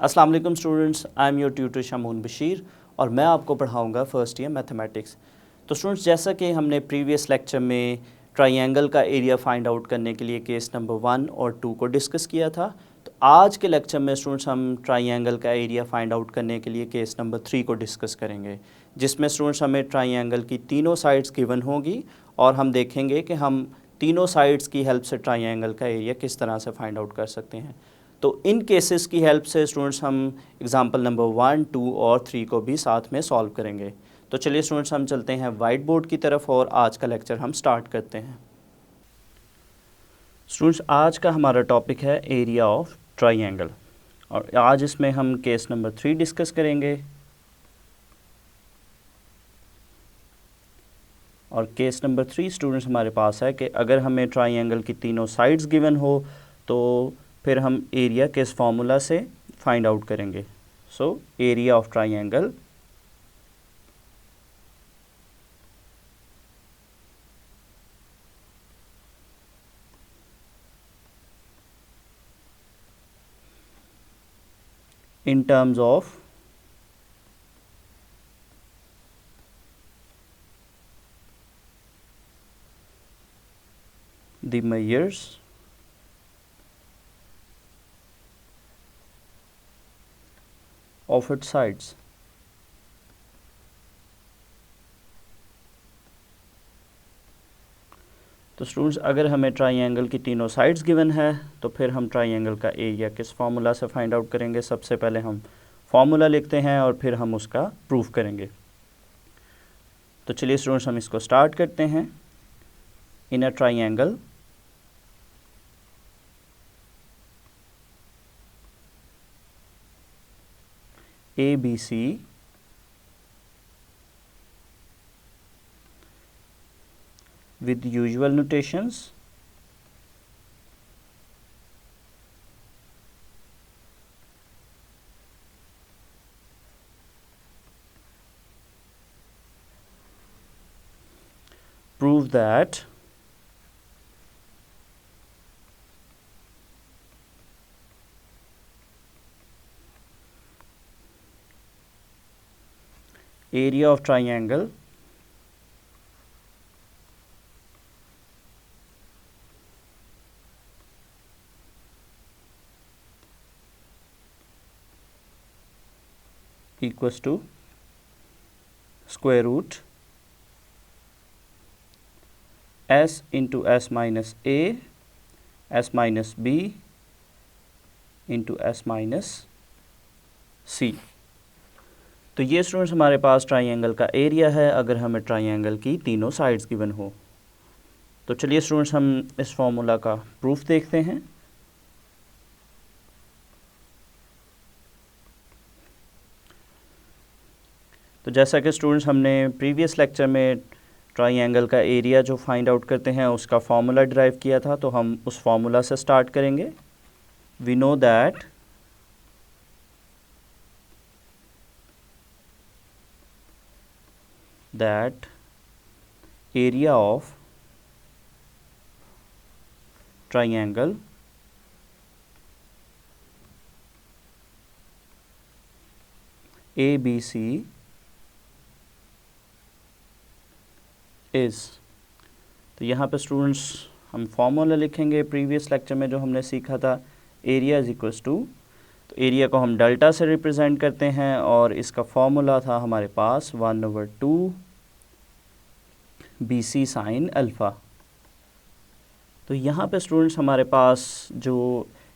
अस्सलाम वालेकुम students, I am your tutor Shamoon Bashir और मैं आपको पढ़ाऊंगा फर्स्ट ईयर मैथमेटिक्स। तो स्टूडेंट्स, जैसा कि हमने प्रीवियस लेक्चर में ट्रायंगल का एरिया फाइंड आउट करने के लिए केस नंबर 1 और 2 को डिस्कस किया था, तो आज के लेक्चर में स्टूडेंट्स हम ट्रायंगल का एरिया फाइंड आउट करने के लिए केस नंबर 3 को डिस्कस करेंगे, जिसमें स्टूडेंट्स हमें ट्रायंगल की तीनों साइड्स गिवन होगी और हम देखेंगे कि हम तीनों साइड्स की हेल्प से ट्रायंगल का एरिया किस तरह से फाइंड आउट कर सकते हैं। तो इन केसेस की हेल्प से स्टूडेंट्स हम एग्जांपल नंबर 1, 2 और 3 को भी साथ में सॉल्व करेंगे। तो चलिए स्टूडेंट्स, हम चलते हैं वाइट बोर्ड की तरफ और आज का लेक्चर हम स्टार्ट करते हैं। स्टूडेंट्स, आज का हमारा टॉपिक है एरिया ऑफ ट्रायंगल और आज इसमें हम केस नंबर 3 डिस्कस करेंगे। और केस नंबर 3 स्टूडेंट्स हमारे पास है कि अगर हमें ट्रायंगल की तीनों साइड्स गिवन हो तो फिर हम एरिया किस फार्मूला से फाइंड आउट करेंगे। So area of triangle in terms of the measures of its sides। तो स्टूडेंट्स, अगर हमें ट्रायंगल की तीनों साइड्स गिवन है तो फिर हम ट्रायंगल का एरिया किस फार्मूला से फाइंड आउट करेंगे। सबसे पहले हम फार्मूला लिखते हैं और फिर हम उसका प्रूफ करेंगे। तो चलिए स्टूडेंट्स, हम इसको स्टार्ट करते हैं। In a triangle ABC with usual notations prove that area of triangle equals to square root s into s minus a s minus b into s minus c। तो ये students हमारे पास triangle का area है अगर हमें triangle की तीनों sides given हो। तो चलिए स्टूडेंट्स, हम इस फॉर्मूला का प्रूफ देखते हैं। तो जैसा कि स्टूडेंट्स हमने प्रीवियस लेक्चर में ट्रायंगल का एरिया जो फाइंड आउट करते हैं उसका फॉर्मूला डिराइव किया था, तो हम उस फॉर्मूला से स्टार्ट करेंगे। We know that area of triangle ABC is, तो यहाँ पे स्टूडेंट्स हम फॉर्मूला लिखेंगे प्रीवियस लेक्चर में जो हमने सीखा था। एरिया इज इक्वल्स टू, तो एरिया को हम डेल्टा से रिप्रेजेंट करते हैं और इसका फॉर्मूला था हमारे पास 1/2 BC साइन अल्फ़ा। तो यहाँ पे स्टूडेंट्स हमारे पास जो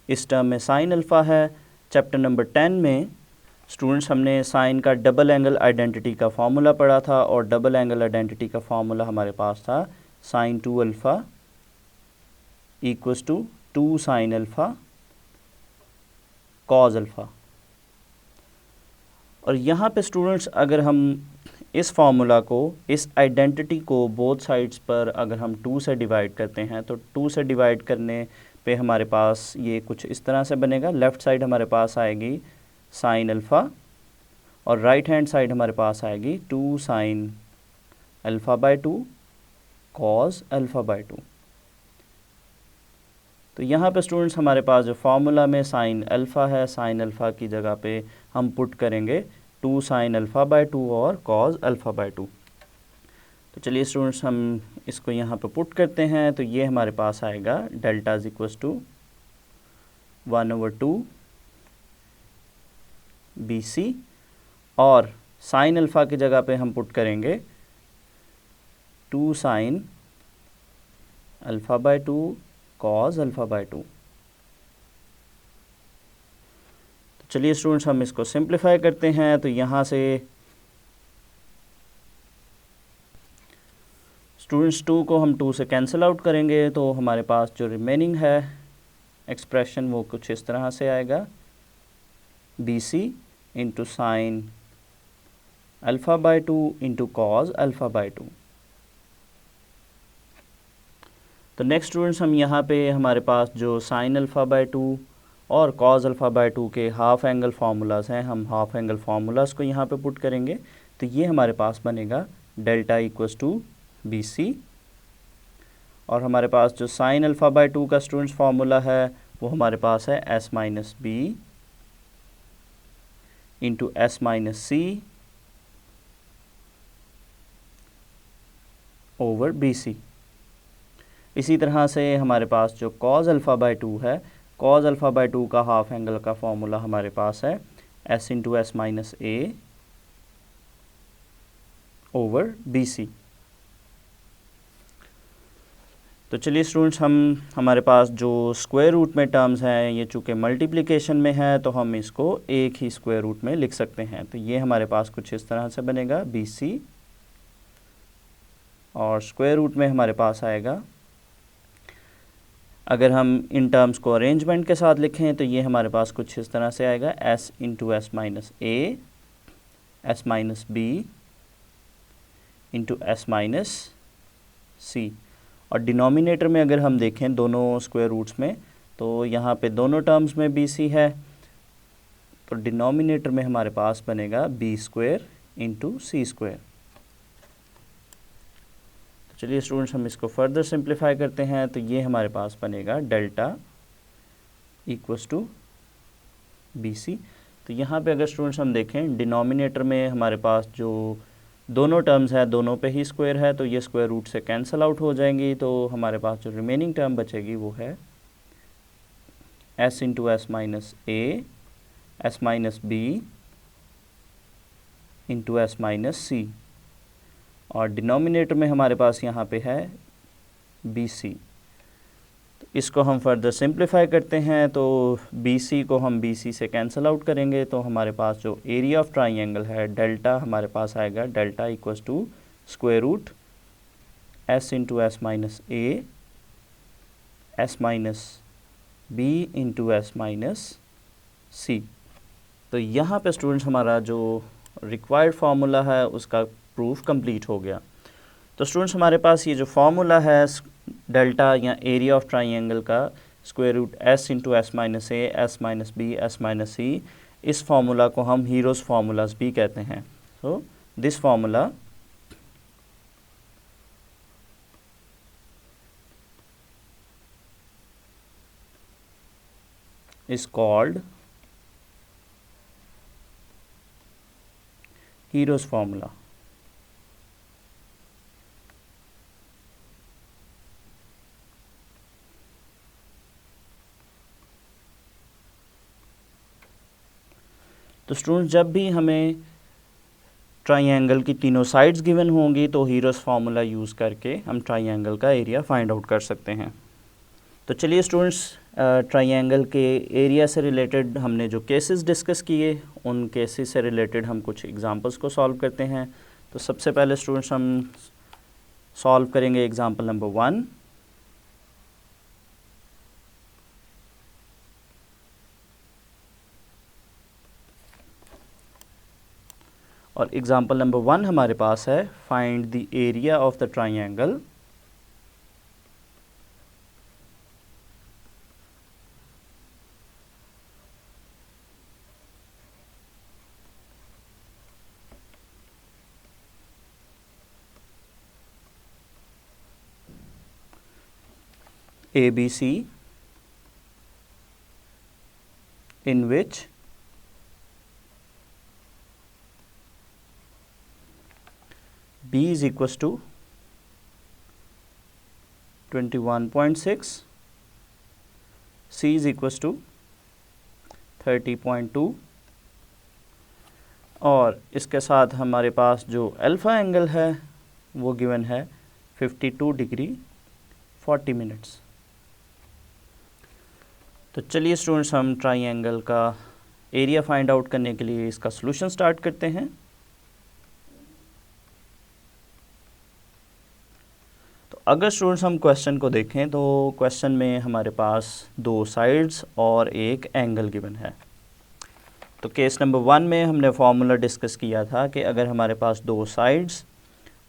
इस टर्म में साइन अल्फ़ा है, चैप्टर नंबर 10 में स्टूडेंट्स हमने साइन का डबल एंगल आइडेंटिटी का फार्मूला पढ़ा था और डबल एंगल आइडेंटिटी का फार्मूला हमारे पास था sine 2 alpha equals to 2 sine alpha cos alpha. और यहाँ पे स्टूडेंट्स अगर हम इस फार्मूला को, इस आइडेंटिटी को बोथ साइड्स पर अगर हम 2 से डिवाइड करते हैं तो 2 से डिवाइड करने पे हमारे पास ये कुछ इस तरह से बनेगा। लेफ़्ट साइड हमारे पास आएगी साइन अल्फ़ा और राइट हैंड साइड हमारे पास आएगी 2 sine alpha by 2 cos alpha by 2। तो यहाँ पे स्टूडेंट्स हमारे पास जो फार्मूला में साइन अल्फ़ा है, साइन अल्फ़ा की जगह पे हम पुट करेंगे 2 साइन अल्फ़ा बाय 2 और कॉज अल्फ़ा बाय 2। तो चलिए स्टूडेंट्स हम इसको यहाँ पे पुट करते हैं। तो ये हमारे पास आएगा delta is equals to 1/2 BC और साइन अल्फ़ा की जगह पे हम पुट करेंगे 2 sine alpha by 2 cos alpha by 2। तो चलिए स्टूडेंट्स हम इसको सिंप्लीफाई करते हैं। तो यहाँ से स्टूडेंट्स 2 को हम 2 से कैंसिल आउट करेंगे तो हमारे पास जो रिमेनिंग है एक्सप्रेशन वो कुछ इस तरह से आएगा, BC into sine alpha by 2 into cos alpha by 2। तो नेक्स्ट स्टूडेंट्स हम यहाँ पे हमारे पास जो साइन अल्फ़ा बाय 2 और कॉज अल्फ़ा बाय 2 के हाफ एंगल फार्मूलाज हैं, हम हाफ एंगल फार्मूलाज को यहाँ पे पुट करेंगे। तो ये हमारे पास बनेगा डेल्टा इक्वल्स टू BC और हमारे पास जो साइन अल्फ़ा बाय 2 का स्टूडेंट्स फार्मूला है वो हमारे पास है S minus B into S minus C over BC। इसी तरह से हमारे पास जो कॉज अल्फ़ा बाय 2 है, कॉज अल्फ़ा बाय 2 का हाफ एंगल का फॉर्मूला हमारे पास है S into S minus A over BC। तो चलिए स्टूडेंट्स हम हमारे पास जो स्क्वायर रूट में टर्म्स हैं ये चूँकि मल्टीप्लिकेशन में है तो हम इसको एक ही स्क्वायर रूट में लिख सकते हैं। तो ये हमारे पास कुछ इस तरह से बनेगा BC और स्क्वायर रूट में हमारे पास आएगा, अगर हम इन टर्म्स को अरेंजमेंट के साथ लिखें तो ये हमारे पास कुछ इस तरह से आएगा S into S minus A S minus B into S minus C। और डिनोमिनेटर में अगर हम देखें दोनों स्क्वायर रूट्स में तो यहाँ पे दोनों टर्म्स में BC है, तो डिनोमिनेटर में हमारे पास बनेगा B square into C square. चलिए स्टूडेंट्स हम इसको फर्दर सिंप्लीफाई करते हैं। तो ये हमारे पास बनेगा डेल्टा इक्वल्स टू BC। तो यहाँ पे अगर स्टूडेंट्स हम देखें डिनोमिनेटर में हमारे पास जो दोनों टर्म्स है दोनों पे ही स्क्वायर है तो ये स्क्वायर रूट से कैंसिल आउट हो जाएंगी। तो हमारे पास जो रिमेनिंग टर्म बचेगी वो है S into S minus A S minus B into S minus C और डिनोमिनेटर में हमारे पास यहाँ पे है BC। तो इसको हम फर्दर सिंप्लीफाई करते हैं तो BC को हम BC से कैंसिल आउट करेंगे तो हमारे पास जो एरिया ऑफ ट्राइंगल है डेल्टा हमारे पास आएगा delta equals to square root S into S minus A S minus B into S minus C। तो यहाँ पे स्टूडेंट्स हमारा जो रिक्वायर्ड फार्मूला है उसका प्रूफ कंप्लीट हो गया। तो स्टूडेंट्स हमारे पास ये जो फार्मूला है डेल्टा या एरिया ऑफ ट्राइंगल का square root S into S minus A S minus B S minus C, इस फार्मूला को हम हीरोज़ फार्मूलाज भी कहते हैं। So this formula is called Hero's formula। तो स्टूडेंट्स जब भी हमें ट्राइंगल की तीनों साइड्स गिवन होंगी तो हीरोज़ फार्मूला यूज़ करके हम ट्राइंगल का एरिया फाइंड आउट कर सकते हैं। तो चलिए स्टूडेंट्स ट्राइंगल के एरिया से रिलेटेड हमने जो केसेस डिस्कस किए उन केसेस से रिलेटेड हम कुछ एग्जांपल्स को सॉल्व करते हैं। तो सबसे पहले स्टूडेंट्स हम सॉल्व करेंगे एग्जांपल नंबर 1। और एग्जांपल नंबर 1 हमारे पास है find the area of the triangle ABC in which B is equals to 21.6, C is equals to 30.2 और इसके साथ हमारे पास जो अल्फ़ा एंगल है वो गिवन है 52 डिग्री 40 मिनट्स। तो चलिए स्टूडेंट्स हम ट्राइंगल का एरिया फाइंड आउट करने के लिए इसका सॉल्यूशन स्टार्ट करते हैं। तो अगर स्टूडेंट्स हम क्वेश्चन को देखें तो क्वेश्चन में हमारे पास दो साइड्स और एक एंगल गिवन है। तो केस नंबर 1 में हमने फॉर्मूला डिस्कस किया था कि अगर हमारे पास दो साइड्स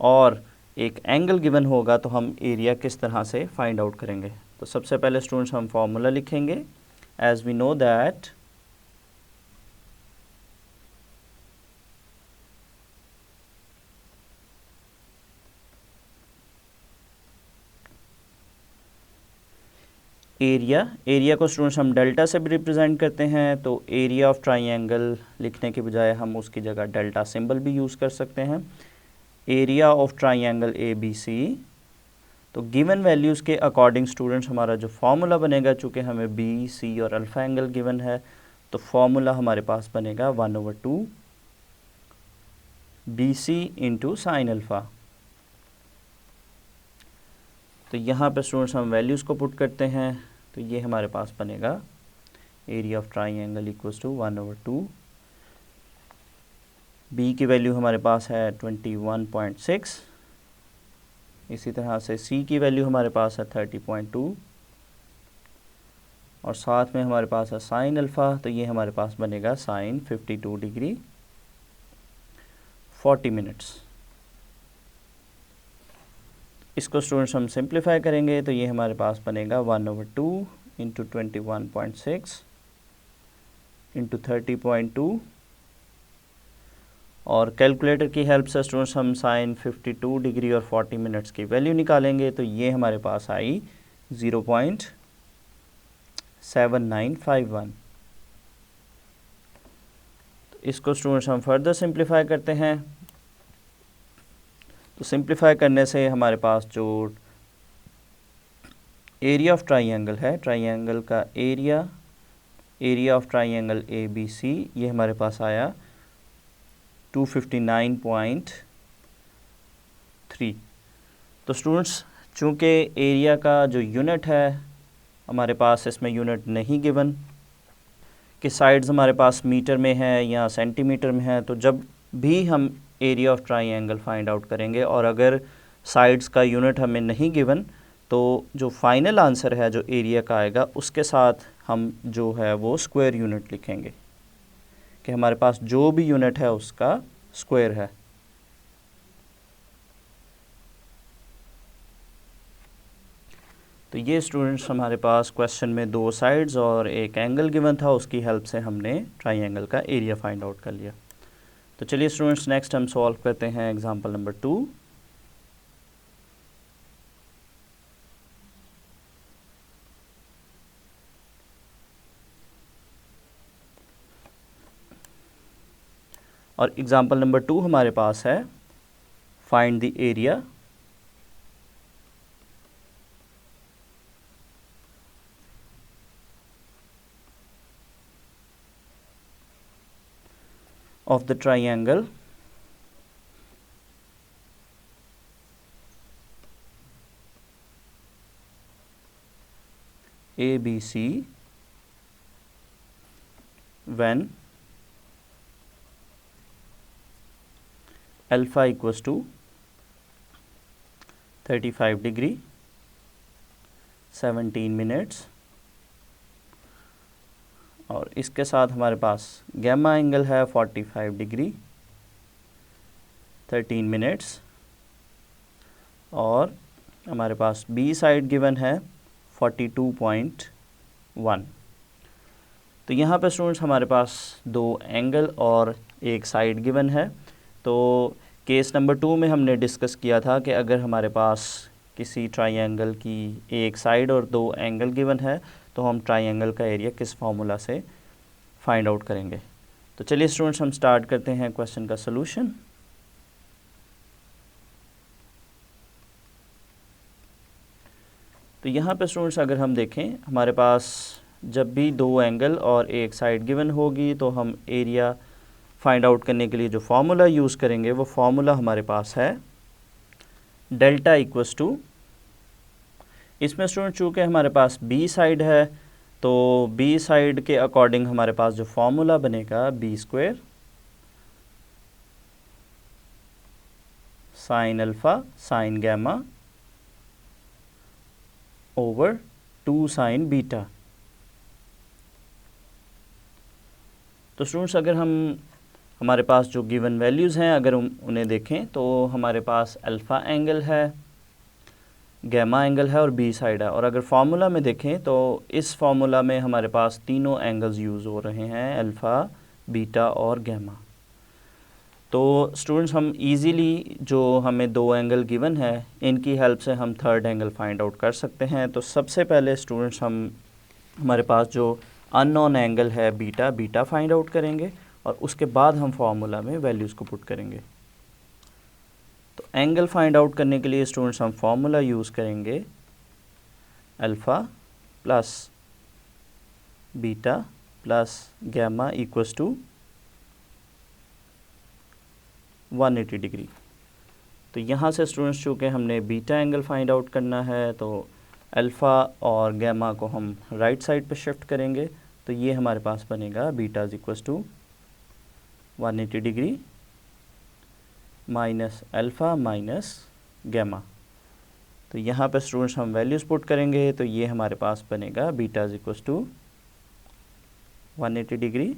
और एक एंगल गिवन होगा तो हम एरिया किस तरह से फाइंड आउट करेंगे। तो सबसे पहले स्टूडेंट्स हम फॉर्मूला लिखेंगे। As we know that area को स्टूडेंट्स हम डेल्टा से भी रिप्रेजेंट करते हैं। तो एरिया ऑफ ट्राइंगल लिखने के बजाय हम उसकी जगह डेल्टा सिंबल भी यूज़ कर सकते हैं। Area of triangle A B C, तो गिवन वैल्यूज़ के अकॉर्डिंग स्टूडेंट्स हमारा जो फॉर्मूला बनेगा, चूँकि हमें बी सी और अल्फ़ा एंगल गिवन है तो फॉर्मूला हमारे पास बनेगा 1/2 B C into sine alpha. तो यहाँ पे स्टूडेंट्स हम वैल्यूज़ को पुट करते हैं तो ये हमारे पास बनेगा area of triangle equals to 1/2। B की वैल्यू हमारे पास है 21.6, इसी तरह से सी की वैल्यू हमारे पास है 30.2 और साथ में हमारे पास है साइन अल्फ़ा। तो ये हमारे पास बनेगा साइन 52 डिग्री 40 मिनट्स। इसको स्टूडेंट्स हम सिंप्लीफाई करेंगे तो ये हमारे पास बनेगा 1/2 इंटू 21.6 इंटू 30.2 और कैलकुलेटर की हेल्प से स्टूडेंट्स हम साइन 52 डिग्री और 40 मिनट्स की वैल्यू निकालेंगे तो ये हमारे पास आई 0.7951। तो इसको स्टूडेंट्स हम फर्दर सिंप्लीफाई करते हैं। तो सिंप्लीफाई करने से हमारे पास जो एरिया ऑफ ट्राइंगल है, ट्राइंगल का area of triangle A B C, ये हमारे पास आया 259.3। तो स्टूडेंट्स चूँकि एरिया का जो यूनिट है हमारे पास इसमें यूनिट नहीं गिवन कि साइड्स हमारे पास मीटर में है या सेंटीमीटर में है, तो जब भी हम area of triangle find out करेंगे और अगर साइड्स का यूनिट हमें नहीं गिवन तो जो फाइनल आंसर है जो एरिया का आएगा उसके साथ हम जो है वो स्क्वायर यूनिट लिखेंगे कि हमारे पास जो भी यूनिट है उसका स्क्वायर है। तो ये स्टूडेंट्स हमारे पास क्वेश्चन में दो साइड्स और एक एंगल गिवन था, उसकी हेल्प से हमने ट्राइंगल का एरिया फाइंड आउट कर लिया। तो चलिए स्टूडेंट्स नेक्स्ट हम सॉल्व करते हैं एग्जांपल नंबर 2। और एग्जांपल नंबर 2 हमारे पास है find the area of the triangle ABC when alpha equals to 35 degree 17 minutes और इसके साथ हमारे पास गैमा एंगल है 45 डिग्री 13 मिनट्स और हमारे पास बी साइड गिवन है 42.1। तो यहाँ पे स्टूडेंट्स हमारे पास दो एंगल और एक साइड गिवन है। तो केस नंबर 2 में हमने डिस्कस किया था कि अगर हमारे पास किसी ट्राइंगल की एक साइड और दो एंगल गिवन है तो हम ट्राइंगल का एरिया किस फार्मूला से फाइंड आउट करेंगे। तो चलिए स्टूडेंट्स हम स्टार्ट करते हैं क्वेश्चन का सलूशन। तो यहाँ पे स्टूडेंट्स अगर हम देखें, हमारे पास जब भी दो एंगल और एक साइड गिवन होगी तो हम एरिया फाइंड आउट करने के लिए जो फॉर्मूला यूज़ करेंगे वो फॉर्मूला हमारे पास है डेल्टा इक्वस टू, इसमें स्टूडेंट चूँकि हमारे पास बी साइड है तो बी साइड के अकॉर्डिंग हमारे पास जो फॉर्मूला बनेगा B square sine alpha sine gamma over 2 sine beta. तो स्टूडेंट्स अगर हमारे पास जो गिवन वैल्यूज़ हैं अगर उन्हें देखें तो हमारे पास अल्फ़ा एंगल है, गैमा एंगल है और बी साइड है। और अगर फार्मूला में देखें तो इस फार्मूला में हमारे पास तीनों एंगल्स यूज़ हो रहे हैं, अल्फ़ा, बीटा और गैमा। तो स्टूडेंट्स हम इजीली जो हमें दो एंगल गिवन है इनकी हेल्प से हम थर्ड एंगल फाइंड आउट कर सकते हैं। तो सबसे पहले स्टूडेंट्स हमारे पास जो अननोन एंगल है बीटा फाइंड आउट करेंगे और उसके बाद हम फार्मूला में वैल्यूज़ को पुट करेंगे। तो एंगल फाइंड आउट करने के लिए स्टूडेंट्स हम फार्मूला यूज़ करेंगे alpha plus beta plus gamma equals to 180 degree. तो यहाँ से स्टूडेंट्स चूँकि हमने बीटा एंगल फाइंड आउट करना है तो अल्फ़ा और गैमा को हम राइट साइड पे शिफ्ट करेंगे। तो ये हमारे पास बनेगा beta is equals to 180 degree minus alpha minus gamma. तो यहाँ पे स्टूडेंट्स हम वैल्यूज़ पुट करेंगे तो ये हमारे पास बनेगा beta is equals to 180 degree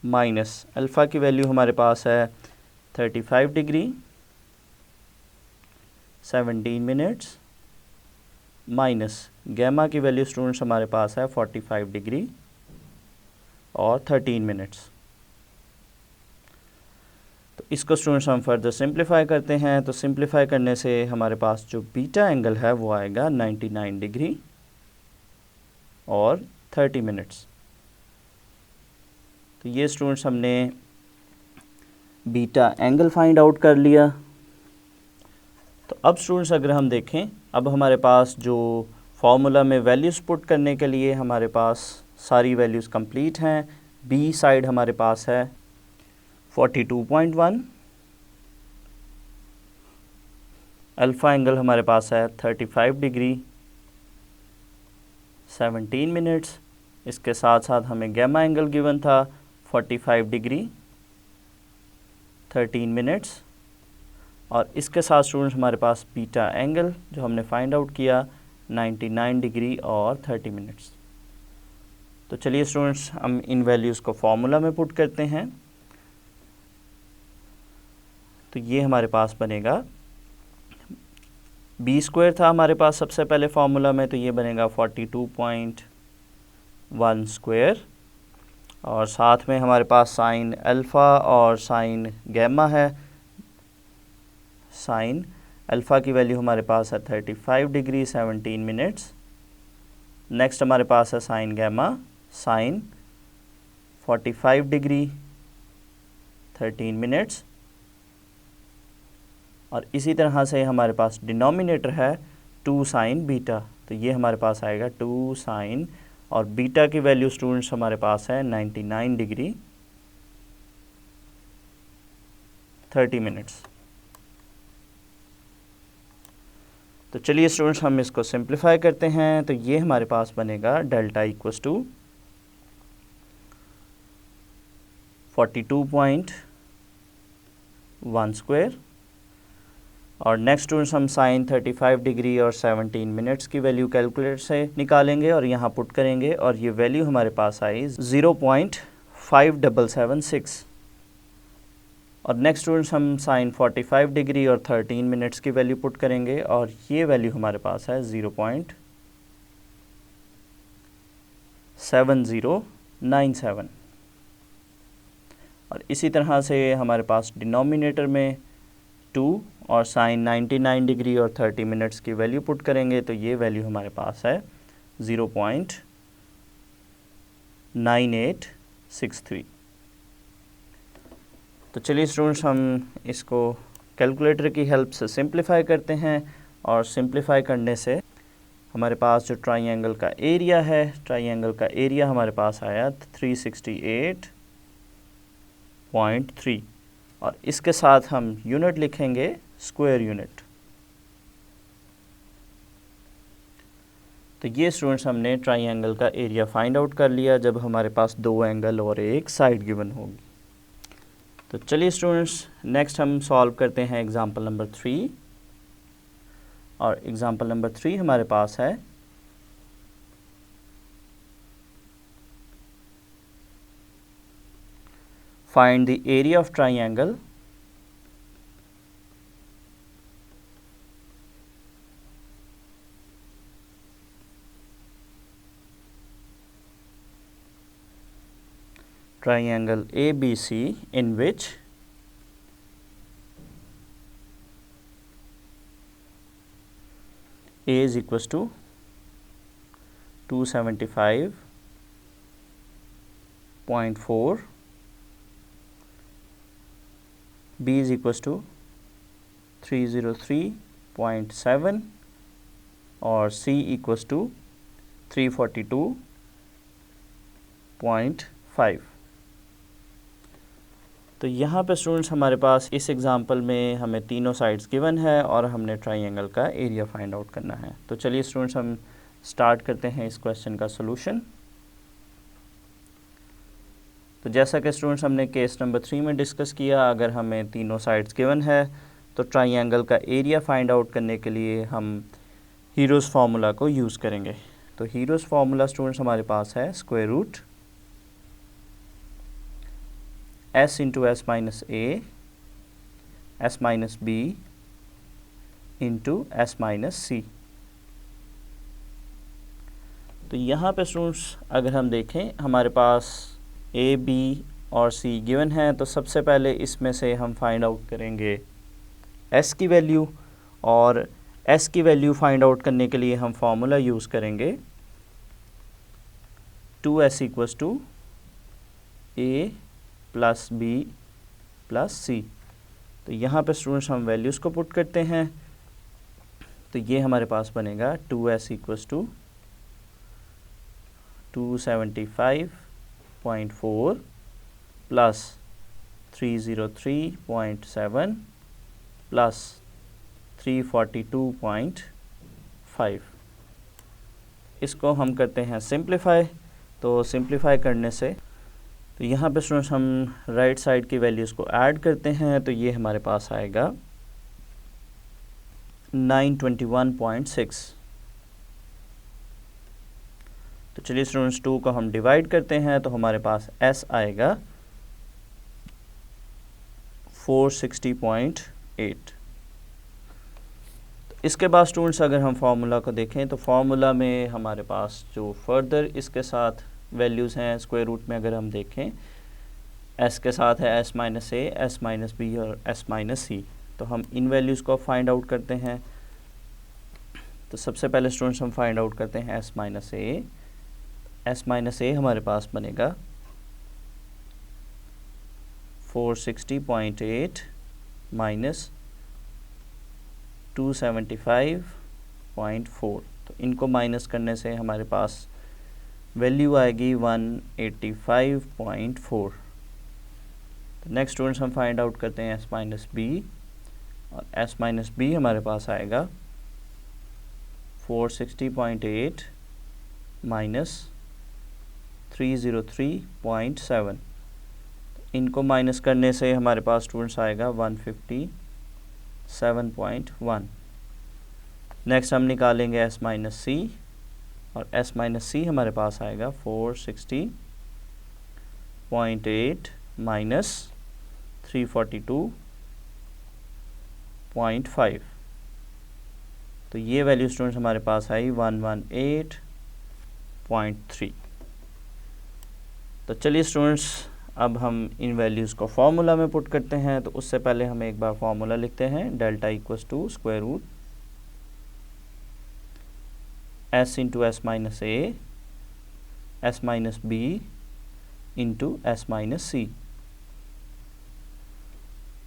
minus alpha की वैल्यू हमारे पास है 35 डिग्री 17 मिनट्स माइनस गैमा की वैल्यू स्टूडेंट्स हमारे पास है 45 डिग्री और 13 मिनट्स। तो इसको स्टूडेंट्स हम फर्दर सिंप्लीफाई करते हैं। तो सिंप्लीफाई करने से हमारे पास जो बीटा एंगल है वो आएगा 99 डिग्री और 30 मिनट्स। तो ये स्टूडेंट्स हमने बीटा एंगल फाइंड आउट कर लिया। तो अब स्टूडेंट्स अगर हम देखें, अब हमारे पास जो फॉर्मूला में वैल्यूज़ पुट करने के लिए हमारे पास सारी वैल्यूज़ कंप्लीट हैं। बी साइड हमारे पास है 42.1, अल्फ़ा एंगल हमारे पास है 35 डिग्री 17 मिनट्स, इसके साथ साथ हमें गैमा एंगल गिवन था 45 डिग्री 13 मिनट्स और इसके साथ स्टूडेंट्स हमारे पास बीटा एंगल जो हमने फाइंड आउट किया 99 डिग्री और 30 मिनट्स। तो चलिए स्टूडेंट्स हम इन वैल्यूज़ को फॉर्मूला में पुट करते हैं। तो ये हमारे पास बनेगा बी स्क्वायर था हमारे पास सबसे पहले फार्मूला में, तो ये बनेगा 42.1 स्क्वायर और साथ में हमारे पास साइन अल्फ़ा और साइन गैमा है। साइन अल्फ़ा की वैल्यू हमारे पास है 35 डिग्री 17 मिनट्स। नेक्स्ट हमारे पास है sine gamma sine 45 degree 13 minutes और इसी तरह से हमारे पास डिनोमिनेटर है 2 साइन बीटा। तो ये हमारे पास आएगा 2 साइन और बीटा की वैल्यू स्टूडेंट्स हमारे पास है 99 डिग्री 30 मिनट्स। तो चलिए स्टूडेंट्स हम इसको सिंप्लीफाई करते हैं। तो ये हमारे पास बनेगा डेल्टा इक्वल्स टू 42.1 स्क्वायर और नेक्स्ट स्टूडेंट्स हम साइन 35 डिग्री और 17 मिनट्स की वैल्यू कैलकुलेटर से निकालेंगे और यहाँ पुट करेंगे और ये वैल्यू हमारे पास आई 0.5776 और नेक्स्ट स्टूडेंट्स हम साइन 45 डिग्री और 13 मिनट्स की वैल्यू पुट करेंगे और ये वैल्यू हमारे पास है 0.7097 और इसी तरह से हमारे पास डिनोमिनेटर में 2 और साइन 99 डिग्री और 30 मिनट्स की वैल्यू पुट करेंगे तो ये वैल्यू हमारे पास है 9863। तो चलिए स्टूडेंट्स हम इसको कैलकुलेटर की हेल्प से सिंप्लीफाई करते हैं और सिंप्लीफाई करने से हमारे पास जो ट्राइंगल का एरिया है, ट्राइंगल का एरिया हमारे पास आया 368.3 और इसके साथ हम यूनिट लिखेंगे स्क्वायर यूनिट। तो ये स्टूडेंट्स हमने ट्राइंगल का एरिया फाइंड आउट कर लिया जब हमारे पास दो एंगल और एक साइड गिवन होगी। तो चलिए स्टूडेंट्स नेक्स्ट हम सॉल्व करते हैं एग्जांपल नंबर 3 और एग्जांपल नंबर 3 हमारे पास है find the area of triangle triangle ABC in which A is equals to 275.4, B is equals to 303.7 और C equals to 342.5। तो यहाँ पे स्टूडेंट्स हमारे पास इस एग्जांपल में हमें तीनों साइड्स गिवन है और हमने ट्राइंगल का एरिया फाइंड आउट करना है। तो चलिए स्टूडेंट्स हम स्टार्ट करते हैं इस क्वेश्चन का सॉल्यूशन। तो जैसा कि स्टूडेंट्स हमने केस नंबर 3 में डिस्कस किया, अगर हमें तीनों साइड्स गिवन है तो ट्राइंगल का एरिया फाइंड आउट करने के लिए हम हीरोज़ फार्मूला को यूज़ करेंगे। तो हीरोज़ फार्मूला स्टूडेंट्स हमारे पास है square root s into s minus a s minus b into s minus c। तो यहाँ पे स्टूडेंट्स अगर हम देखें हमारे पास a b और c गिवन है तो सबसे पहले इसमें से हम फाइंड आउट करेंगे s की वैल्यू और s की वैल्यू फाइंड आउट करने के लिए हम फार्मूला यूज़ करेंगे 2s equals to a plus b plus c. तो यहाँ पे स्टूडेंट्स हम वैल्यूज़ को पुट करते हैं तो ये हमारे पास बनेगा 2s equals to 275.4 plus 303.7 plus 342.5। इसको हम करते हैं सिंप्लीफाई। तो सिंप्लीफाई करने से तो यहाँ पे स्टूडेंट्स हम राइट साइड की वैल्यूज़ को ऐड करते हैं तो ये हमारे पास आएगा 921.6। तो चलिए स्टूडेंट्स 2 को हम डिवाइड करते हैं तो हमारे पास s आएगा 460.8। इसके बाद स्टूडेंट्स अगर हम फार्मूला को देखें तो फार्मूला में हमारे पास जो फर्दर इसके साथ वैल्यूज़ हैं स्क्वायर रूट में अगर हम देखें s के साथ है s minus a, s minus b और s माइनस c। तो हम इन वैल्यूज़ को फाइंड आउट करते हैं। तो सबसे पहले स्टूडेंट्स हम फाइंड आउट करते हैं s minus a। s minus a हमारे पास बनेगा 460.8 माइनस 275.4। तो इनको माइनस करने से हमारे पास वैल्यू आएगी 185.4। तो नेक्स्ट स्टूडेंट्स हम फाइंड आउट करते हैं s माइनस बी और s माइनस बी हमारे पास आएगा 460.8 माइनस 303.7। इनको माइनस करने से हमारे पास स्टूडेंट्स आएगा 157.1। नेक्स्ट हम निकालेंगे s माइनस सी और s माइनस सी हमारे पास आएगा 460.8 माइनस 342.5। तो ये वैल्यू स्टूडेंट्स हमारे पास आई 118.3। तो चलिए स्टूडेंट्स अब हम इन वैल्यूज़ को फार्मूला में पुट करते हैं। तो उससे पहले हम एक बार फार्मूला लिखते हैं delta equals to square root s into s minus a, s minus b into s minus c.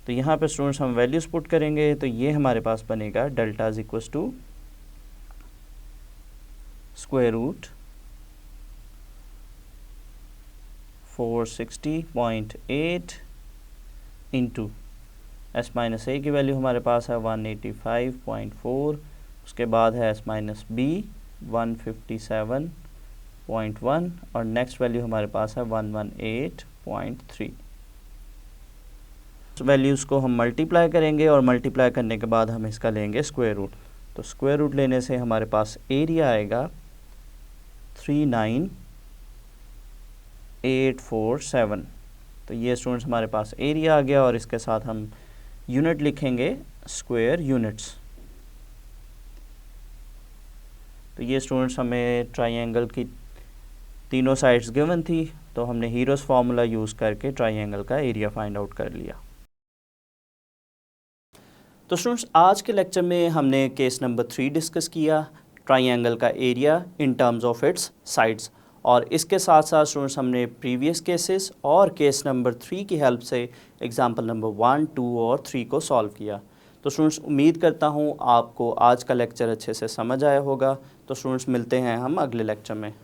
तो यहाँ पे स्टूडेंट्स हम वैल्यूज़ पुट करेंगे, तो ये हमारे पास बनेगा delta is equals to square root 460.8 into s minus a की वैल्यू हमारे पास है 185.4, उसके बाद है एस माइनस बी 157.1 और नेक्स्ट वैल्यू हमारे पास है 118.3। वैल्यूज़ को हम मल्टीप्लाई करेंगे और मल्टीप्लाई करने के बाद हम इसका लेंगे स्क्वायर रूट। तो स्क्वायर रूट लेने से हमारे पास एरिया आएगा 39847। तो ये स्टूडेंट्स हमारे पास एरिया आ गया और इसके साथ हम यूनिट लिखेंगे स्क्वायर यूनिट्स। तो ये स्टूडेंट्स हमें ट्राइंगल की तीनों साइड्स गिवन थी, तो हमने हीरोस फार्मूला यूज़ करके ट्राइंगल का एरिया फाइंड आउट कर लिया। तो स्टूडेंट्स आज के लेक्चर में हमने केस नंबर 3 डिस्कस किया, ट्राइंगल का area in terms of its sides, और इसके साथ साथ स्टूडेंट्स हमने प्रीवियस केसेस और केस नंबर 3 की हेल्प से एग्जांपल नंबर 1, 2 और 3 को सॉल्व किया। तो स्टूडेंट्स उम्मीद करता हूँ आपको आज का लेक्चर अच्छे से समझ आया होगा। तो स्टूडेंट्स मिलते हैं हम अगले लेक्चर में।